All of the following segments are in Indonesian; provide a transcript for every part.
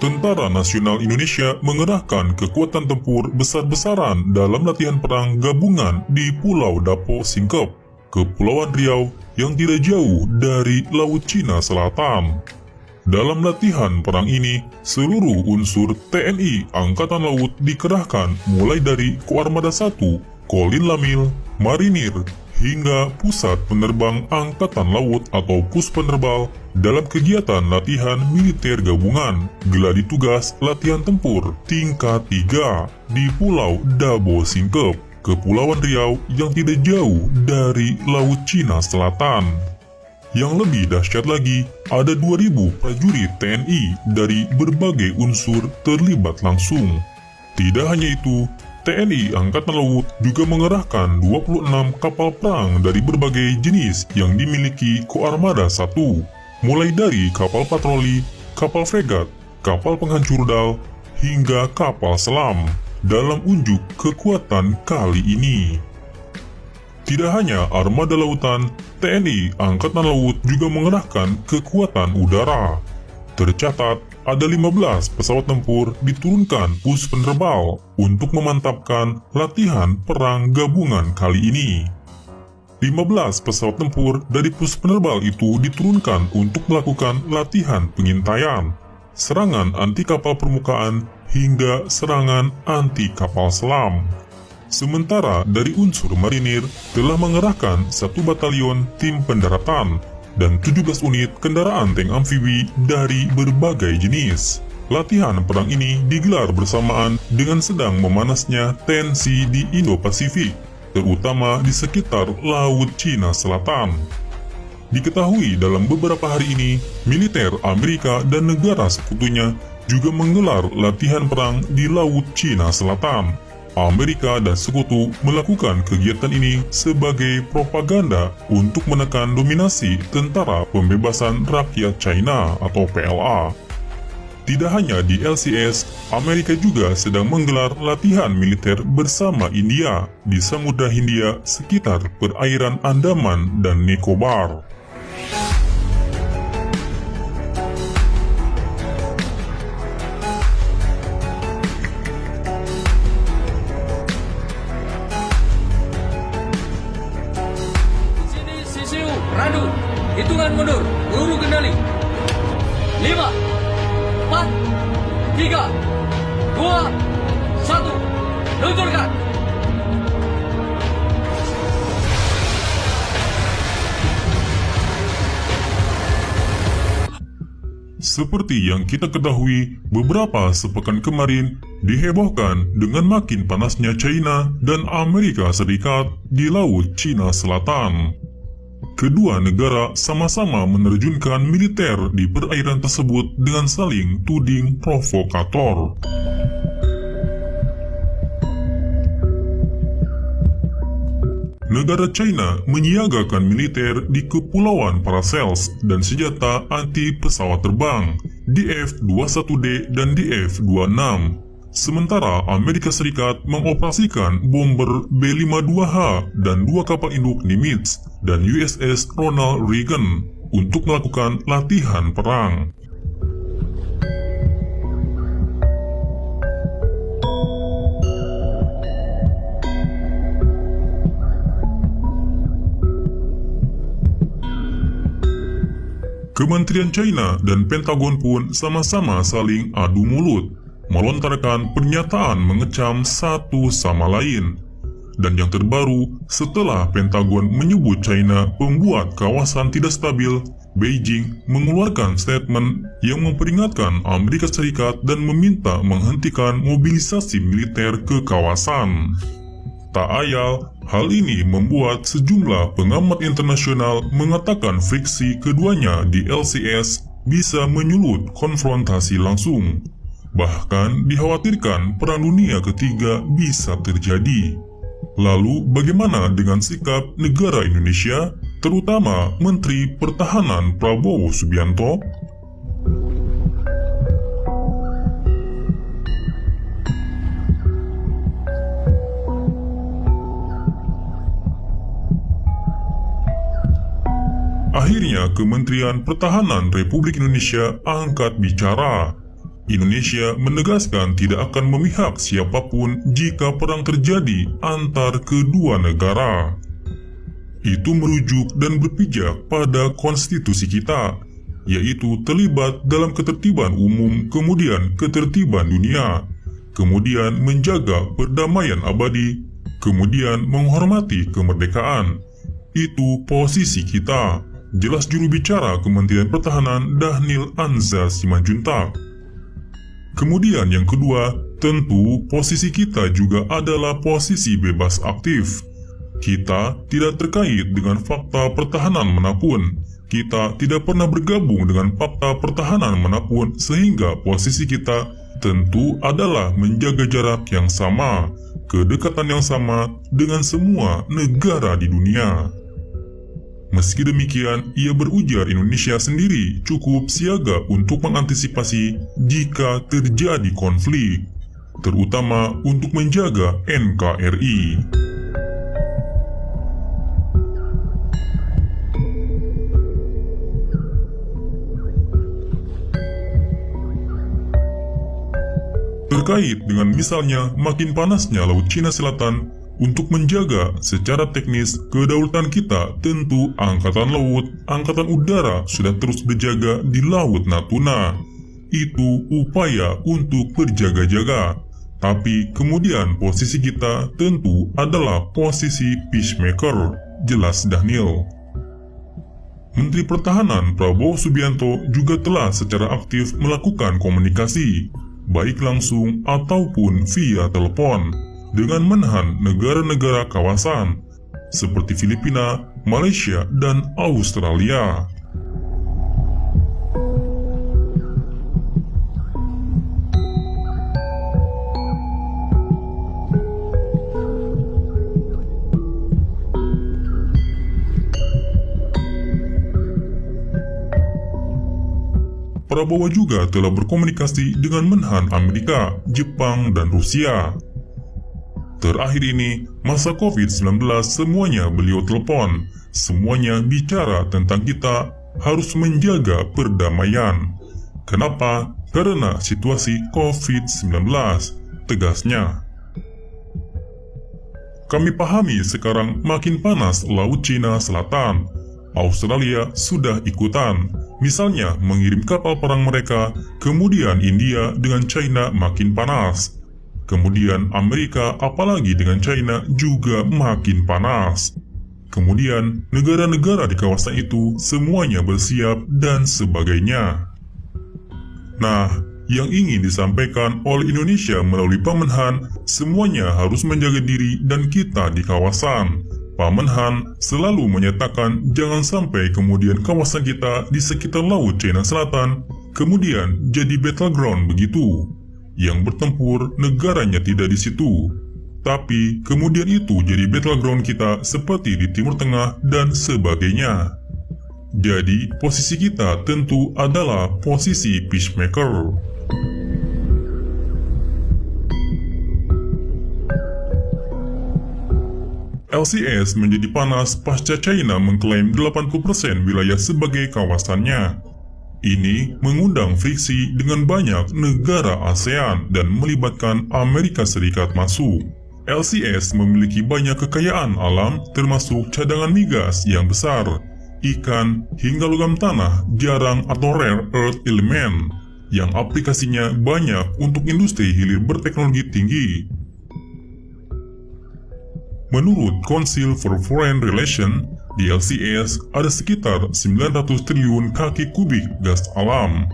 Tentara Nasional Indonesia mengerahkan kekuatan tempur besar-besaran dalam latihan perang gabungan di Pulau Dapo Singkep, Kepulauan Riau yang tidak jauh dari Laut Cina Selatan. Dalam latihan perang ini, seluruh unsur TNI Angkatan Laut dikerahkan mulai dari Koarmada 1, Kolin Lamil, Marinir, hingga Pusat Penerbang Angkatan Laut atau Puspenerbal dalam kegiatan latihan militer gabungan Gladi Tugas Latihan Tempur tingkat 3 di Pulau Dabo Singkep, Kepulauan Riau yang tidak jauh dari Laut Cina Selatan. Yang lebih dahsyat lagi, ada 2.000 prajurit TNI dari berbagai unsur terlibat langsung. Tidak hanya itu, TNI Angkatan Laut juga mengerahkan 26 kapal perang dari berbagai jenis yang dimiliki Koarmada 1, mulai dari kapal patroli, kapal fregat, kapal penghancur rudal, hingga kapal selam dalam unjuk kekuatan kali ini. Tidak hanya armada lautan, TNI Angkatan Laut juga mengerahkan kekuatan udara. Tercatat, ada 15 pesawat tempur diturunkan Puspenerbal untuk memantapkan latihan perang gabungan kali ini. 15 pesawat tempur dari Puspenerbal itu diturunkan untuk melakukan latihan pengintaian, serangan anti kapal permukaan, hingga serangan anti kapal selam. Sementara dari unsur marinir telah mengerahkan 1 batalion tim pendaratan dan 17 unit kendaraan tank amfibi dari berbagai jenis. Latihan perang ini digelar bersamaan dengan sedang memanasnya tensi di Indo-Pasifik, terutama di sekitar Laut Cina Selatan. Diketahui dalam beberapa hari ini, militer Amerika dan negara sekutunya juga menggelar latihan perang di Laut Cina Selatan. Amerika dan sekutu melakukan kegiatan ini sebagai propaganda untuk menekan dominasi Tentara Pembebasan Rakyat China atau PLA. Tidak hanya di LCS, Amerika juga sedang menggelar latihan militer bersama India di Samudra Hindia sekitar perairan Andaman dan Nicobar. Radu, hitungan mundur, peluru kendali. 5, 4, 3, 2, 1, luncurkan. Seperti yang kita ketahui, beberapa sepekan kemarin dihebohkan dengan makin panasnya China dan Amerika Serikat di Laut Cina Selatan. Kedua negara sama-sama menerjunkan militer di perairan tersebut dengan saling tuding provokator. Negara China menyiagakan militer di Kepulauan Paracels dan senjata anti pesawat terbang DF-21D dan DF-26. Sementara Amerika Serikat mengoperasikan bomber B-52H dan 2 kapal induk Nimitz dan USS Ronald Reagan untuk melakukan latihan perang. Kementerian China dan Pentagon pun sama-sama saling adu mulut, melontarkan pernyataan mengecam satu sama lain. Dan yang terbaru, setelah Pentagon menyebut China pembuat kawasan tidak stabil, Beijing mengeluarkan statement yang memperingatkan Amerika Serikat dan meminta menghentikan mobilisasi militer ke kawasan. Tak ayal, hal ini membuat sejumlah pengamat internasional mengatakan friksi keduanya di LCS bisa menyulut konfrontasi langsung. Bahkan dikhawatirkan Perang Dunia Ketiga bisa terjadi. Lalu bagaimana dengan sikap negara Indonesia, terutama Menteri Pertahanan Prabowo Subianto? Akhirnya Kementerian Pertahanan Republik Indonesia angkat bicara. Indonesia menegaskan tidak akan memihak siapapun jika perang terjadi antar kedua negara. Itu merujuk dan berpijak pada konstitusi kita, yaitu terlibat dalam ketertiban umum, kemudian ketertiban dunia, kemudian menjaga perdamaian abadi, kemudian menghormati kemerdekaan. Itu posisi kita, jelas juru bicara Kementerian Pertahanan Dhanil Anzar Simanjuntak. Kemudian yang kedua, tentu posisi kita juga adalah posisi bebas aktif. Kita tidak terkait dengan fakta pertahanan manapun. Kita tidak pernah bergabung dengan fakta pertahanan manapun, sehingga posisi kita tentu adalah menjaga jarak yang sama, kedekatan yang sama dengan semua negara di dunia. Meski demikian, ia berujar Indonesia sendiri cukup siaga untuk mengantisipasi jika terjadi konflik, terutama untuk menjaga NKRI. Terkait dengan misalnya makin panasnya Laut Cina Selatan, untuk menjaga secara teknis kedaulatan kita, tentu Angkatan Laut, Angkatan Udara sudah terus berjaga di Laut Natuna. Itu upaya untuk berjaga-jaga. Tapi kemudian posisi kita tentu adalah posisi peacemaker, jelas Dhanil. Menteri Pertahanan Prabowo Subianto juga telah secara aktif melakukan komunikasi, baik langsung ataupun via telepon, dengan menahan negara-negara kawasan seperti Filipina, Malaysia, dan Australia. Prabowo juga telah berkomunikasi dengan menhan Amerika, Jepang, dan Rusia. Terakhir ini, masa COVID-19 semuanya beliau telepon, semuanya bicara tentang kita harus menjaga perdamaian. Kenapa? Karena situasi COVID-19, tegasnya. Kami pahami sekarang makin panas Laut Cina Selatan. Australia sudah ikutan, misalnya mengirim kapal perang mereka, kemudian India dengan China makin panas. Kemudian Amerika apalagi dengan China juga makin panas. Kemudian negara-negara di kawasan itu semuanya bersiap dan sebagainya. Nah, yang ingin disampaikan oleh Indonesia melalui Pak Menhan, semuanya harus menjaga diri dan kita di kawasan. Pak Menhan selalu menyatakan jangan sampai kemudian kawasan kita di sekitar Laut Cina Selatan kemudian jadi battleground begitu. Yang bertempur negaranya tidak di situ, tapi kemudian itu jadi battleground kita seperti di Timur Tengah dan sebagainya. Jadi posisi kita tentu adalah posisi peacemaker. LCS menjadi panas pasca China mengklaim 80% wilayah sebagai kawasannya. Ini mengundang friksi dengan banyak negara ASEAN dan melibatkan Amerika Serikat masuk. LCS memiliki banyak kekayaan alam termasuk cadangan migas yang besar, ikan, hingga logam tanah jarang atau rare earth element yang aplikasinya banyak untuk industri hilir berteknologi tinggi. Menurut Council for Foreign Relations, di LCS ada sekitar 900 triliun kaki kubik gas alam.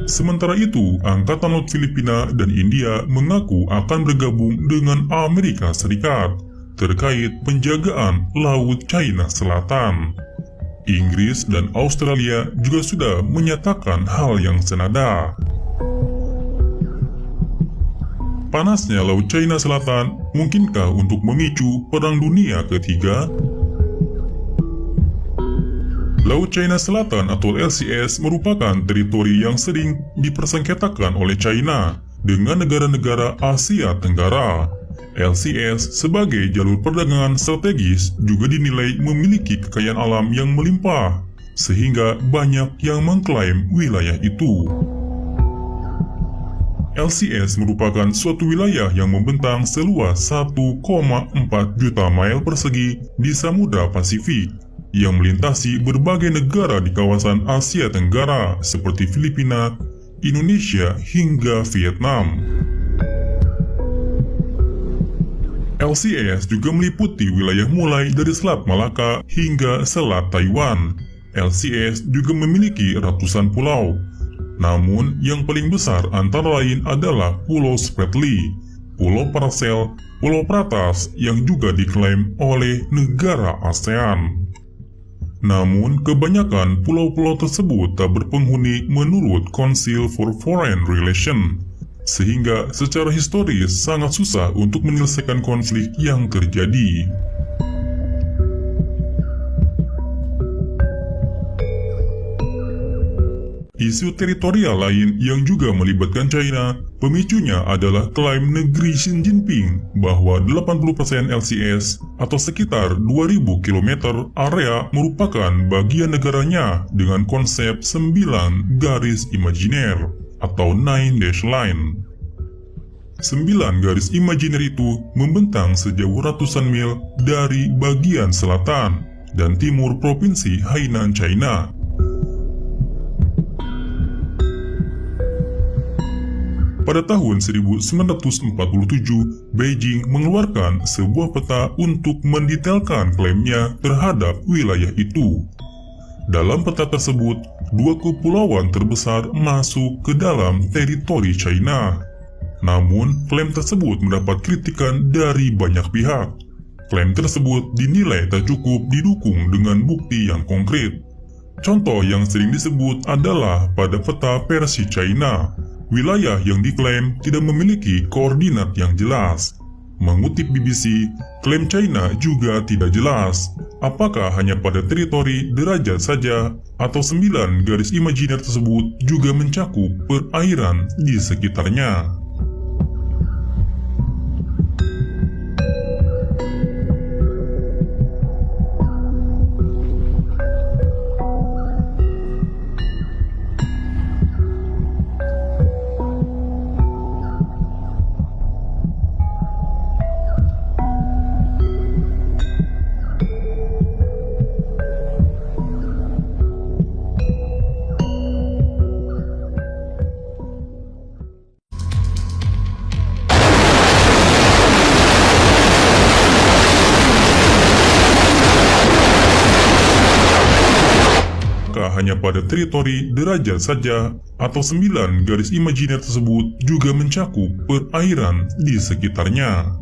Sementara itu, Angkatan Laut Filipina dan India mengaku akan bergabung dengan Amerika Serikat terkait penjagaan Laut China Selatan. Inggris dan Australia juga sudah menyatakan hal yang senada. Panasnya Laut China Selatan mungkinkah untuk memicu Perang Dunia Ketiga? Laut China Selatan atau LCS merupakan teritori yang sering dipersengketakan oleh China dengan negara-negara Asia Tenggara. LCS sebagai jalur perdagangan strategis juga dinilai memiliki kekayaan alam yang melimpah. sehingga banyak yang mengklaim wilayah itu. LCS merupakan suatu wilayah yang membentang seluas 1,4 juta mil persegi di Samudra Pasifik, yang melintasi berbagai negara di kawasan Asia Tenggara seperti Filipina, Indonesia, hingga Vietnam. LCS juga meliputi wilayah mulai dari Selat Malaka hingga Selat Taiwan. LCS juga memiliki ratusan pulau. Namun, yang paling besar antara lain adalah Pulau Spratly, Pulau Paracel, Pulau Pratas yang juga diklaim oleh negara ASEAN. Namun, kebanyakan pulau-pulau tersebut tak berpenghuni menurut Council for Foreign Relations, sehingga secara historis sangat susah untuk menyelesaikan konflik yang terjadi. Isu teritorial lain yang juga melibatkan China, pemicunya adalah klaim negeri Xi Jinping bahwa 80% LCS atau sekitar 2000 km area merupakan bagian negaranya dengan konsep 9 garis imajiner atau 9 dash line. 9 garis imajiner itu membentang sejauh ratusan mil dari bagian selatan dan timur provinsi Hainan, China. Pada tahun 1947, Beijing mengeluarkan sebuah peta untuk mendetailkan klaimnya terhadap wilayah itu. Dalam peta tersebut, 2 kepulauan terbesar masuk ke dalam teritori China. Namun, klaim tersebut mendapat kritikan dari banyak pihak. Klaim tersebut dinilai tak cukup didukung dengan bukti yang konkret. Contoh yang sering disebut adalah pada peta Persia China. Wilayah yang diklaim tidak memiliki koordinat yang jelas. Mengutip BBC, klaim China juga tidak jelas apakah hanya pada teritori derajat saja atau 9 garis imajiner tersebut juga mencakup perairan di sekitarnya. Hanya pada teritori derajat saja atau 9 garis imajiner tersebut juga mencakup perairan di sekitarnya.